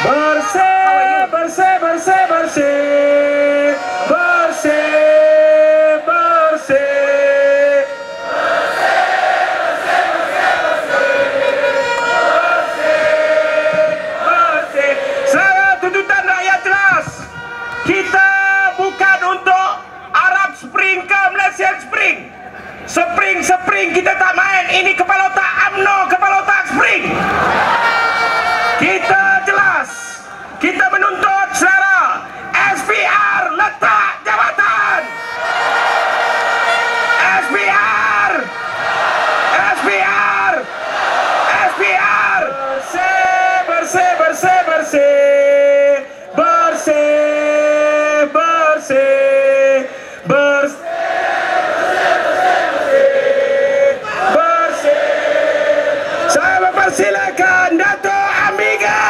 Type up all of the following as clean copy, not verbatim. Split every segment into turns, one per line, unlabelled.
Bersih, bersih, bersih, bersih. Bersih, bersih. Bersih. Saya tuntutan rakyat jelas. Kita bukan untuk Arab Spring ke Malaysian Spring. Spring kita tak main. Ini kepala otak UMNO, kepala otak Spring. Kita jelas. Kita menuntut saudara SPR letak jabatan. SPR. SPR. SPR. Bersih, bersih, bersih, bersih. Bersih, bersih. Saya mempersilakan Dato' Amiga.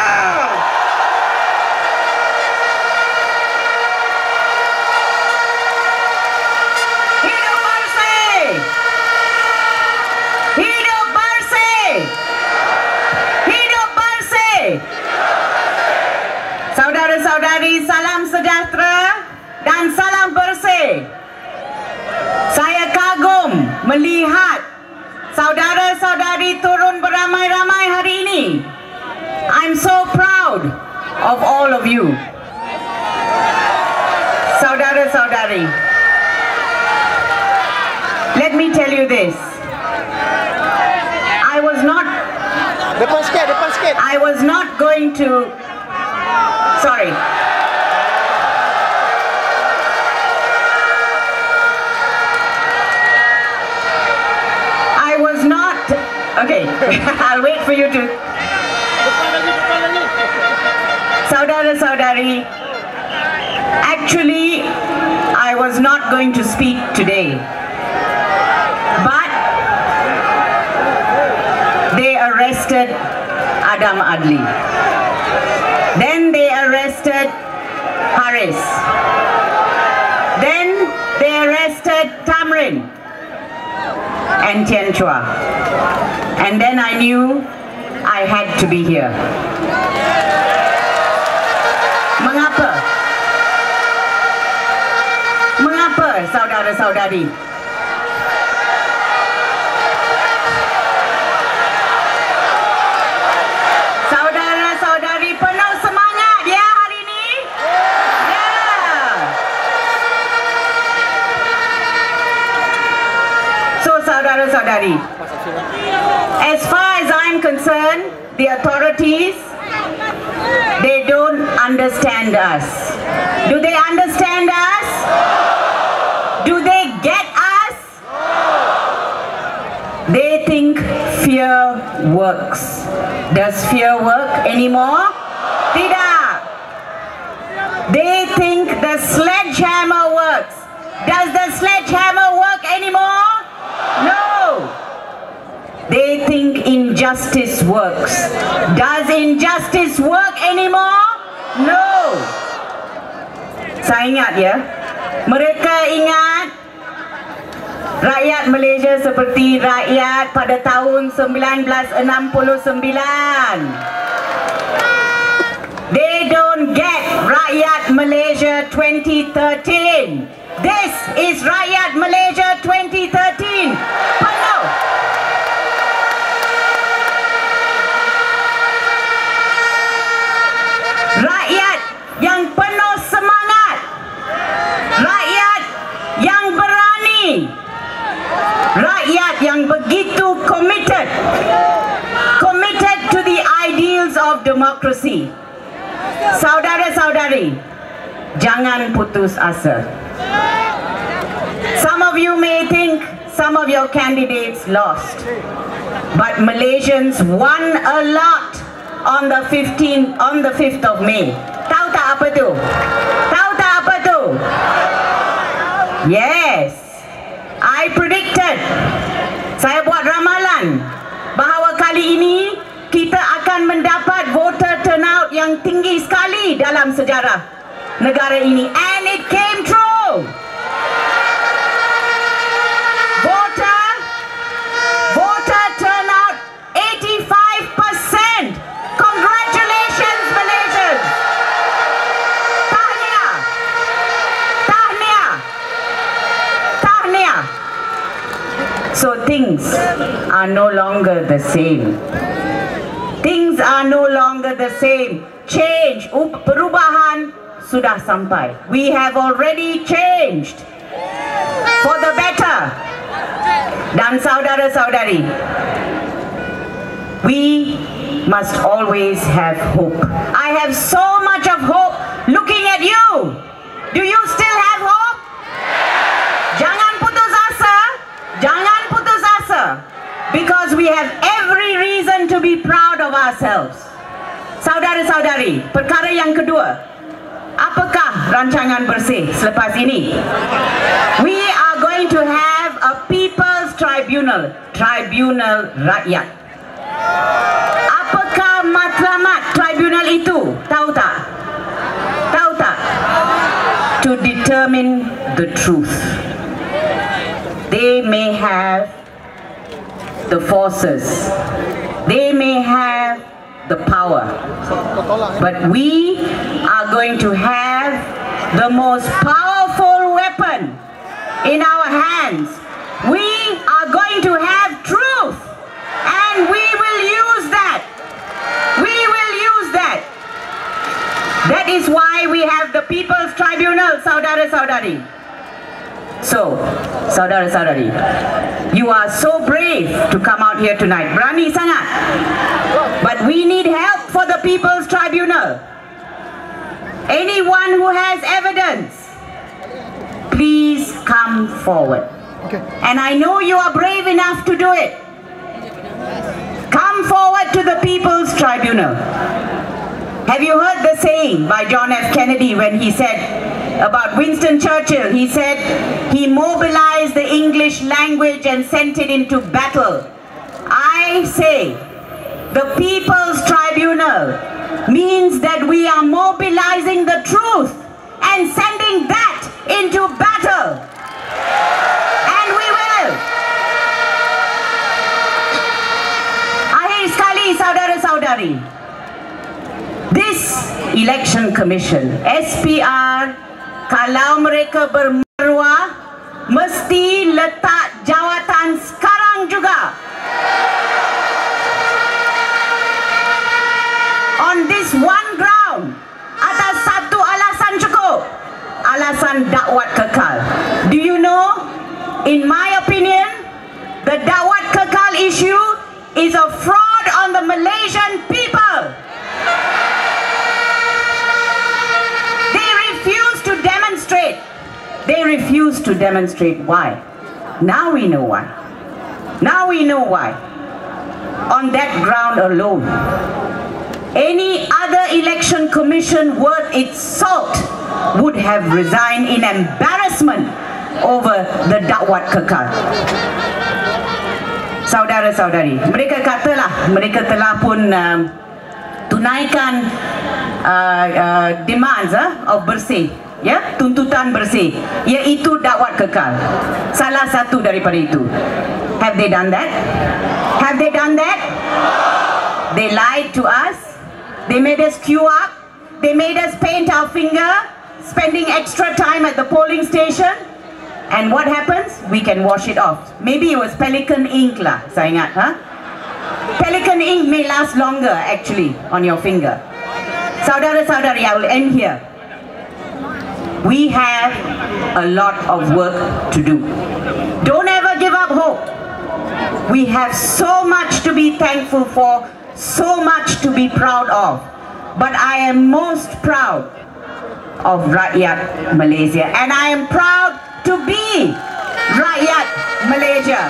Hidup bersih! Hidup bersih! Hidup bersih! Saudara-saudari, salam sejahtera dan salam bersih. Saya kagum melihat saudara-saudari turun beramai-ramai hari ini. I'm so proud of all of you. Saudara-saudari, let me tell you this. I was not going to... Sorry. I was not... Okay, I'll wait for you to... Saudara-saudari, actually, I was not going to speak today. But they arrested Adam Adli. Then they arrested Haris. Then they arrested Tamrin and Tien Chua. And then I knew I had to be here. Mengapa? Mengapa, saudara-saudari? Saudara-saudari penuh semangat ya hari ini? Ya. So, saudara-saudari, as far as I'm concerned, the authorities, they don't understand us. Do they understand us? Do they get us? They think fear works. Does fear work anymore? Tidak. They think the sledgehammer works. Does the sledgehammer work anymore? No. They think injustice works. Does injustice work anymore? No. Saya ingat ya, mereka ingat rakyat Malaysia seperti rakyat pada tahun 1969. They don't get rakyat Malaysia 2013. This is rakyat Malaysia 2013. Penuh. Rakyat yang penuh semangat. Rakyat yang berani. Rakyat yang begitu committed. Committed to the ideals of democracy. Saudara-saudari, jangan putus asa. Some of you may think some of your candidates lost. But Malaysians won a lot on the 5th of May. Tahu tak apa tu? Tahu tak apa tu? Yes. I predicted. Saya buat ramalan bahawa kali ini kita akan mendapat voter turnout yang tinggi sekali dalam sejarah negara ini. And it came true. Voter turnout 85%. Congratulations. So things are no longer the same. Things are no longer the same. Change, perubahan sudah sampai. We have already changed for the better. Dan saudara-saudari, we must always have hope. I have so much of hope looking at you. Do you still have hope? Jangan putus asa. Jangan putus asa. Because we have every reason to be proud of ourselves. Saudara-saudari, perkara yang kedua, apakah rancangan bersih selepas ini? We are going to have a People's Tribunal, Tribunal Rakyat. Apakah matlamat tribunal itu? Tahu tak? Tahu tak? To determine the truth. They may have the forces, they may have the power, but we are going to have the most powerful weapon in our hands. We are going to have truth, and we will use that. We will use that. That is why we have the People's Tribunal, saudara-saudari. So, saudara-saudari, you are so brave to come out here tonight. Berani sangat. But we need help for the People's Tribunal. Anyone who has evidence, please come forward. Okay. And I know you are brave enough to do it. Come forward to the People's Tribunal. Have you heard the saying by John F. Kennedy when he said about Winston Churchill? He said he mobilized the English language and sent it into battle. I say the People's Tribunal means that we are mobilizing the truth and sending that into battle. And we will. Akhir sekali, saudara-saudari, this election commission, SPR, kalau mereka bermaruah, mesti letak jawatan sekarang juga. On this one ground, atas satu alasan cukup, alasan dakwat kekal. Do you know, in my opinion, the dakwat kekal issue is a fraud on the Malaysian people. They refuse to demonstrate why. Now we know why. Now we know why. On that ground alone, any other election commission worth its salt would have resigned in embarrassment over the dakwat kekal. Saudara-saudari, mereka katalah mereka telah pun tunaikan demands of bersih. Ya, tuntutan bersih, iaitu dakwat kekal. Salah satu daripada itu. Have they done that? Have they done that? They lied to us. They made us queue up. They made us paint our finger, spending extra time at the polling station. And what happens? We can wash it off. Maybe it was Pelican ink lah, saya ingat, huh? Pelican ink may last longer actually on your finger. Saudara-saudari, I will end here. We have a lot of work to do. Don't ever give up hope. We have so much to be thankful for, so much to be proud of. But I am most proud of Rakyat Malaysia. And I am proud to be Rakyat Malaysia.